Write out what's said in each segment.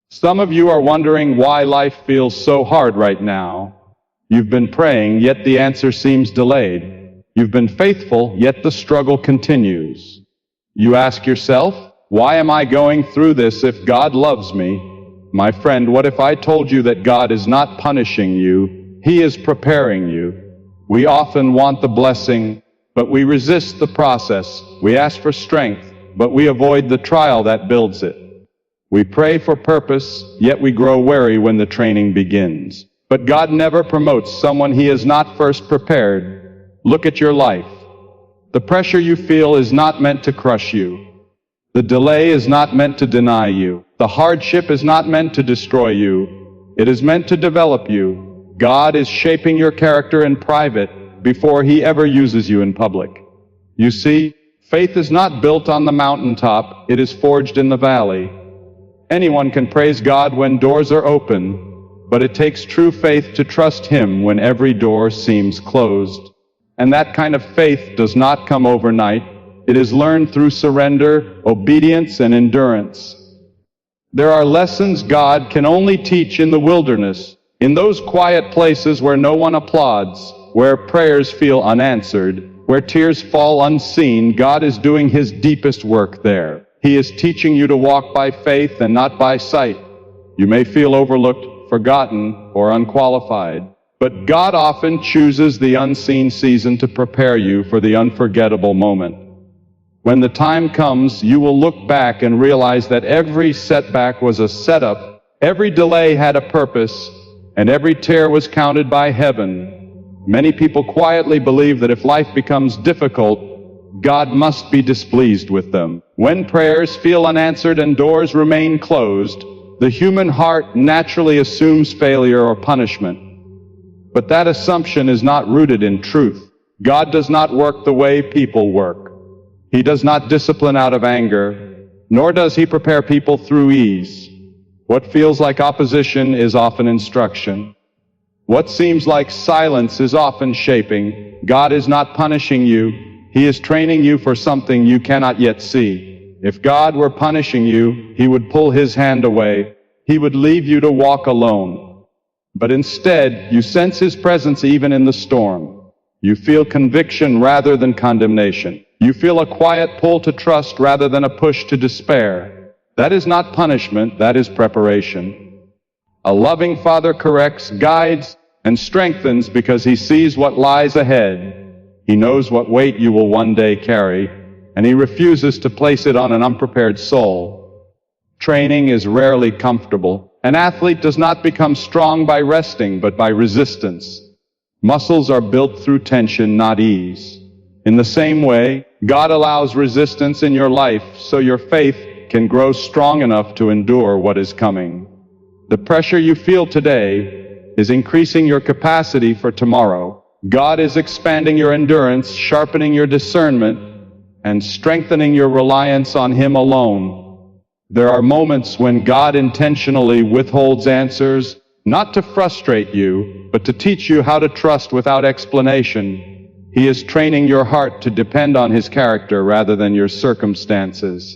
Some of you are wondering why life feels so hard right now. You've been praying, yet the answer seems delayed. You've been faithful, yet the struggle continues. You ask yourself, why am I going through this if God loves me? My friend, what if I told you that God is not punishing you, He is preparing you? We often want the blessing, but we resist the process. We ask for strength, but we avoid the trial that builds it. We pray for purpose, yet we grow weary when the training begins. But God never promotes someone He has not first prepared. Look at your life. The pressure you feel is not meant to crush you. The delay is not meant to deny you. The hardship is not meant to destroy you. It is meant to develop you. God is shaping your character in private before He ever uses you in public. You see, faith is not built on the mountaintop, it is forged in the valley. Anyone can praise God when doors are open, but it takes true faith to trust Him when every door seems closed. And that kind of faith does not come overnight. It is learned through surrender, obedience, and endurance. There are lessons God can only teach in the wilderness, in those quiet places where no one applauds, where prayers feel unanswered, where tears fall unseen. God is doing His deepest work there. He is teaching you to walk by faith and not by sight. You may feel overlooked, forgotten, or unqualified, but God often chooses the unseen season to prepare you for the unforgettable moment. When the time comes, you will look back and realize that every setback was a setup, every delay had a purpose, and every tear was counted by heaven. Many people quietly believe that if life becomes difficult, God must be displeased with them. When prayers feel unanswered and doors remain closed, the human heart naturally assumes failure or punishment. But that assumption is not rooted in truth. God does not work the way people work. He does not discipline out of anger, nor does He prepare people through ease. What feels like opposition is often instruction. What seems like silence is often shaping. God is not punishing you. He is training you for something you cannot yet see. If God were punishing you, He would pull His hand away. He would leave you to walk alone. But instead, you sense His presence even in the storm. You feel conviction rather than condemnation. You feel a quiet pull to trust rather than a push to despair. That is not punishment, that is preparation. A loving Father corrects, guides, and strengthens because He sees what lies ahead. He knows what weight you will one day carry, and He refuses to place it on an unprepared soul. Training is rarely comfortable. An athlete does not become strong by resting, but by resistance. Muscles are built through tension, not ease. In the same way, God allows resistance in your life so your faith can grow strong enough to endure what is coming. The pressure you feel today is increasing your capacity for tomorrow. God is expanding your endurance, sharpening your discernment, and strengthening your reliance on Him alone. There are moments when God intentionally withholds answers, not to frustrate you, but to teach you how to trust without explanation. He is training your heart to depend on His character rather than your circumstances.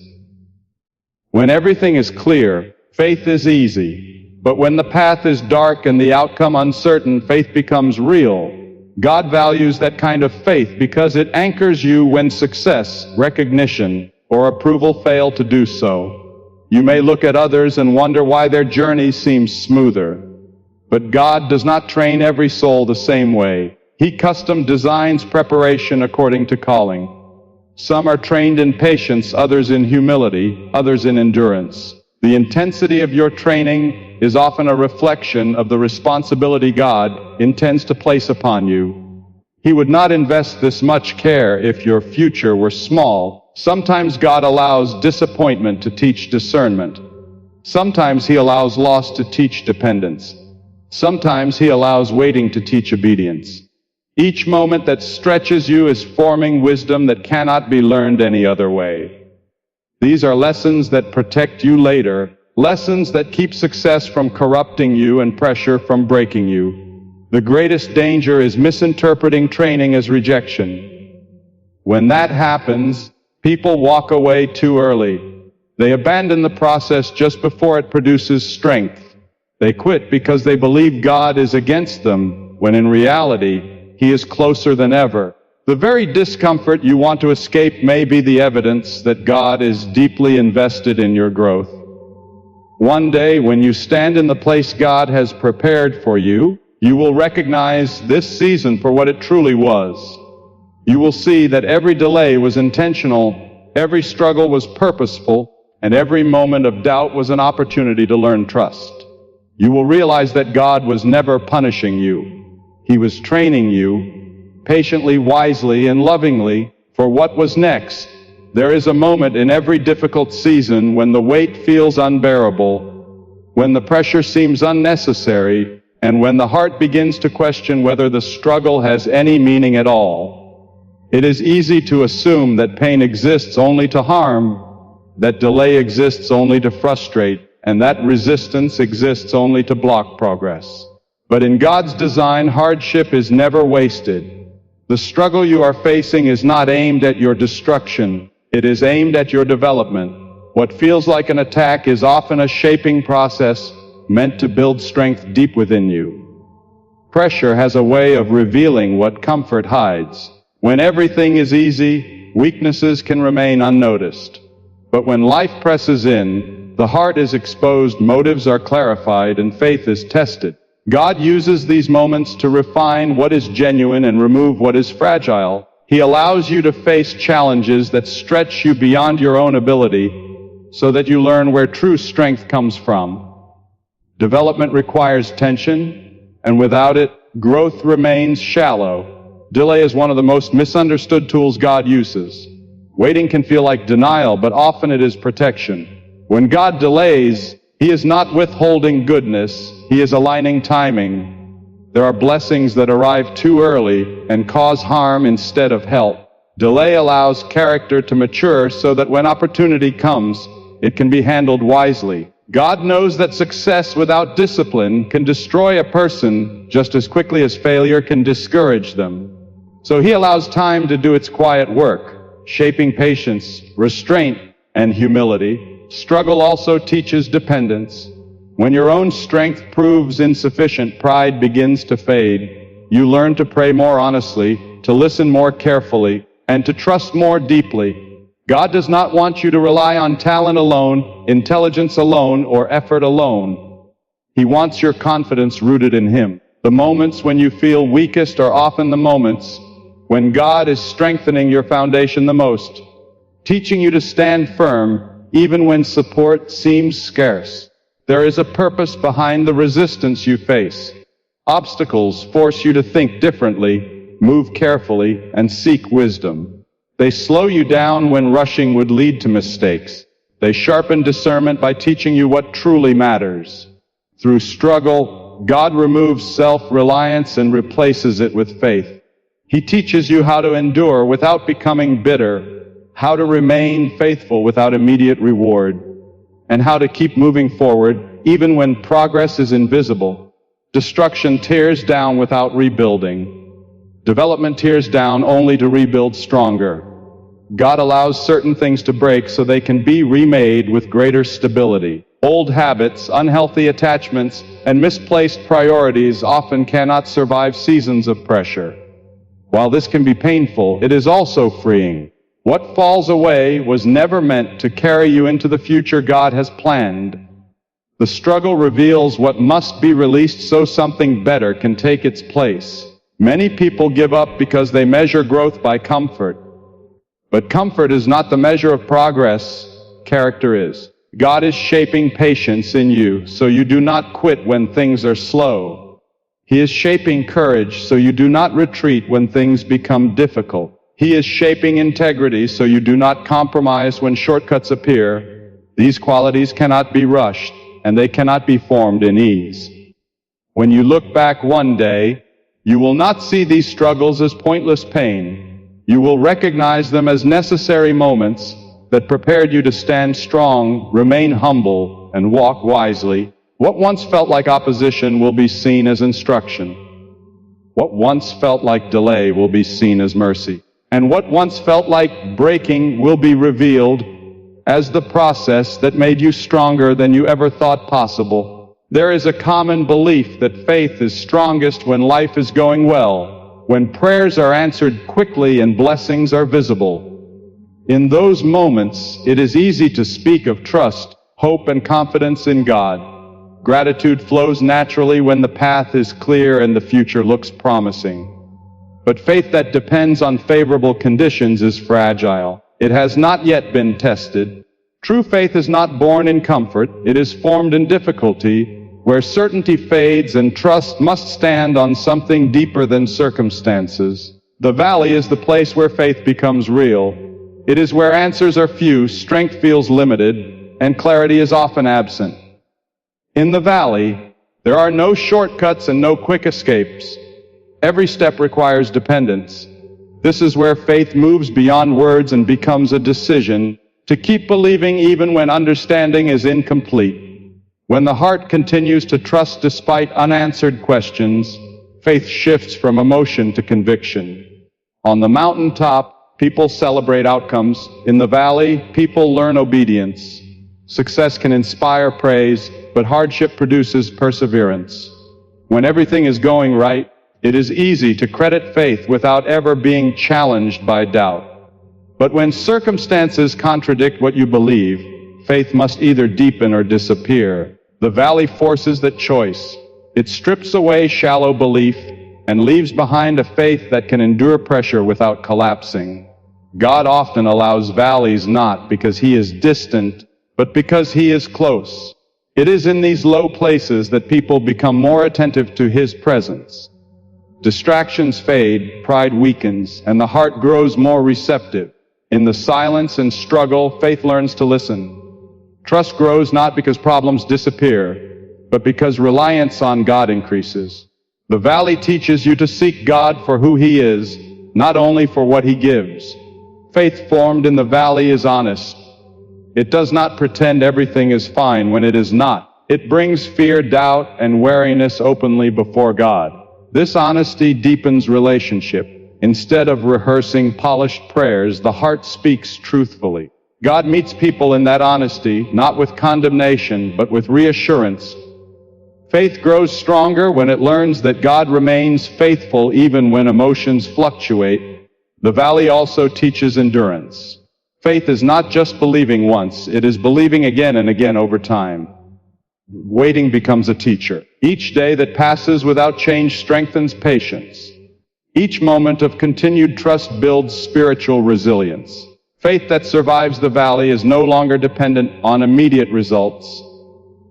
When everything is clear, faith is easy. But when the path is dark and the outcome uncertain, faith becomes real. God values that kind of faith because it anchors you when success, recognition, or approval fail to do so. You may look at others and wonder why their journey seems smoother. But God does not train every soul the same way. He custom designs preparation according to calling. Some are trained in patience, others in humility, others in endurance. The intensity of your training is often a reflection of the responsibility God intends to place upon you. He would not invest this much care if your future were small. Sometimes God allows disappointment to teach discernment. Sometimes He allows loss to teach dependence. Sometimes He allows waiting to teach obedience. Each moment that stretches you is forming wisdom that cannot be learned any other way. These are lessons that protect you later, lessons that keep success from corrupting you and pressure from breaking you. The greatest danger is misinterpreting training as rejection. When that happens, people walk away too early. They abandon the process just before it produces strength. They quit because they believe God is against them, when in reality, He is closer than ever. The very discomfort you want to escape may be the evidence that God is deeply invested in your growth. One day, when you stand in the place God has prepared for you, you will recognize this season for what it truly was. You will see that every delay was intentional, every struggle was purposeful, and every moment of doubt was an opportunity to learn trust. You will realize that God was never punishing you. He was training you, patiently, wisely, and lovingly, for what was next. There is a moment in every difficult season when the weight feels unbearable, when the pressure seems unnecessary, and when the heart begins to question whether the struggle has any meaning at all. It is easy to assume that pain exists only to harm, that delay exists only to frustrate, and that resistance exists only to block progress. But in God's design, hardship is never wasted. The struggle you are facing is not aimed at your destruction. It is aimed at your development. What feels like an attack is often a shaping process meant to build strength deep within you. Pressure has a way of revealing what comfort hides. When everything is easy, weaknesses can remain unnoticed. But when life presses in, the heart is exposed, motives are clarified, and faith is tested. God uses these moments to refine what is genuine and remove what is fragile. He allows you to face challenges that stretch you beyond your own ability, so that you learn where true strength comes from. Development requires tension, and without it, growth remains shallow. Delay is one of the most misunderstood tools God uses. Waiting can feel like denial, but often it is protection. When God delays, He is not withholding goodness, He is aligning timing. There are blessings that arrive too early and cause harm instead of help. Delay allows character to mature so that when opportunity comes, it can be handled wisely. God knows that success without discipline can destroy a person just as quickly as failure can discourage them. So He allows time to do its quiet work, shaping patience, restraint, and humility. Struggle also teaches dependence. When your own strength proves insufficient, pride begins to fade. You learn to pray more honestly, to listen more carefully, and to trust more deeply. God does not want you to rely on talent alone, intelligence alone, or effort alone. He wants your confidence rooted in Him. The moments when you feel weakest are often the moments when God is strengthening your foundation the most, teaching you to stand firm even when support seems scarce. There is a purpose behind the resistance you face. Obstacles force you to think differently, move carefully, and seek wisdom. They slow you down when rushing would lead to mistakes. They sharpen discernment by teaching you what truly matters. Through struggle, God removes self-reliance and replaces it with faith. He teaches you how to endure without becoming bitter, how to remain faithful without immediate reward, and how to keep moving forward even when progress is invisible. Destruction tears down without rebuilding. Development tears down only to rebuild stronger. God allows certain things to break so they can be remade with greater stability. Old habits, unhealthy attachments, and misplaced priorities often cannot survive seasons of pressure. While this can be painful, it is also freeing. What falls away was never meant to carry you into the future God has planned. The struggle reveals what must be released so something better can take its place. Many people give up because they measure growth by comfort. But comfort is not the measure of progress, character is. God is shaping patience in you so you do not quit when things are slow. He is shaping courage so you do not retreat when things become difficult. He is shaping integrity so you do not compromise when shortcuts appear. These qualities cannot be rushed, and they cannot be formed in ease. When you look back one day, you will not see these struggles as pointless pain. You will recognize them as necessary moments that prepared you to stand strong, remain humble, and walk wisely. What once felt like opposition will be seen as instruction. What once felt like delay will be seen as mercy. And what once felt like breaking will be revealed as the process that made you stronger than you ever thought possible. There is a common belief that faith is strongest when life is going well, when prayers are answered quickly and blessings are visible. In those moments, it is easy to speak of trust, hope, and confidence in God. Gratitude flows naturally when the path is clear and the future looks promising. But faith that depends on favorable conditions is fragile. It has not yet been tested. True faith is not born in comfort. It is formed in difficulty, where certainty fades and trust must stand on something deeper than circumstances. The valley is the place where faith becomes real. It is where answers are few, strength feels limited, and clarity is often absent. In the valley, there are no shortcuts and no quick escapes. Every step requires dependence. This is where faith moves beyond words and becomes a decision to keep believing even when understanding is incomplete. When the heart continues to trust despite unanswered questions, faith shifts from emotion to conviction. On the mountaintop, people celebrate outcomes. In the valley, people learn obedience. Success can inspire praise, but hardship produces perseverance. When everything is going right, it is easy to credit faith without ever being challenged by doubt. But when circumstances contradict what you believe, faith must either deepen or disappear. The valley forces that choice. It strips away shallow belief and leaves behind a faith that can endure pressure without collapsing. God often allows valleys not because He is distant, but because He is close. It is in these low places that people become more attentive to His presence. Distractions fade, pride weakens, and the heart grows more receptive. In the silence and struggle, faith learns to listen. Trust grows not because problems disappear, but because reliance on God increases. The valley teaches you to seek God for who He is, not only for what He gives. Faith formed in the valley is honest. It does not pretend everything is fine when it is not. It brings fear, doubt, and wariness openly before God. This honesty deepens relationship. Instead of rehearsing polished prayers, the heart speaks truthfully. God meets people in that honesty, not with condemnation, but with reassurance. Faith grows stronger when it learns that God remains faithful even when emotions fluctuate. The valley also teaches endurance. Faith is not just believing once, it is believing again and again over time. Waiting becomes a teacher. Each day that passes without change strengthens patience. Each moment of continued trust builds spiritual resilience. Faith that survives the valley is no longer dependent on immediate results.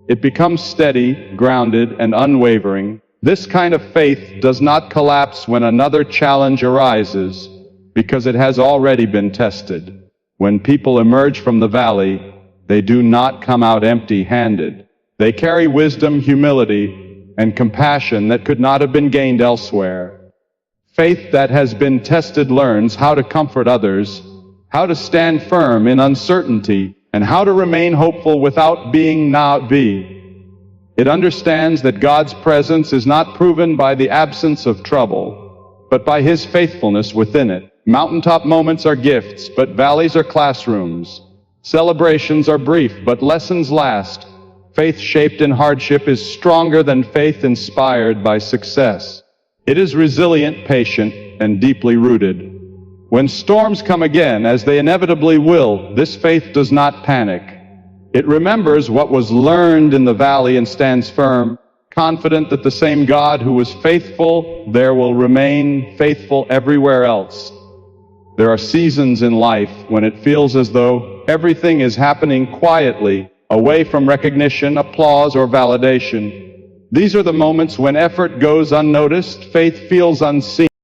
It becomes steady, grounded, and unwavering. This kind of faith does not collapse when another challenge arises, because it has already been tested. When people emerge from the valley, they do not come out empty-handed. They carry wisdom, humility, and compassion that could not have been gained elsewhere. Faith that has been tested learns how to comfort others, how to stand firm in uncertainty, and how to remain hopeful without being naive. It understands that God's presence is not proven by the absence of trouble, but by His faithfulness within it. Mountaintop moments are gifts, but valleys are classrooms. Celebrations are brief, but lessons last. Faith shaped in hardship is stronger than faith inspired by success. It is resilient, patient, and deeply rooted. When storms come again, as they inevitably will, this faith does not panic. It remembers what was learned in the valley and stands firm, confident that the same God who was faithful there will remain faithful everywhere else. There are seasons in life when it feels as though everything is happening quietly, away from recognition, applause, or validation. These are the moments when effort goes unnoticed, faith feels unseen.